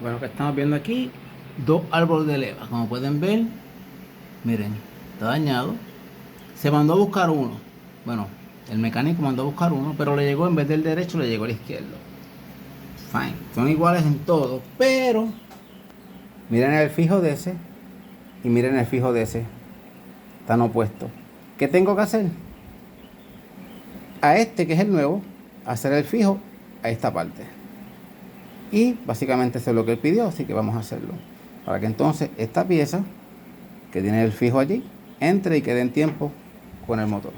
Bueno, que estamos viendo aquí, dos árboles de leva. Como pueden ver, miren, está dañado. Se mandó a buscar uno. Bueno, el mecánico mandó a buscar uno, pero le llegó en vez del derecho, le llegó al izquierdo. Fine, son iguales en todo, pero miren el fijo de ese y miren el fijo de ese. Están opuestos. ¿Qué tengo que hacer? A este, que es el nuevo, hacer el fijo a esta parte. Y básicamente eso es lo que él pidió, así que vamos a hacerlo. Para que entonces esta pieza, que tiene el fijo allí, entre y quede en tiempo con el motor.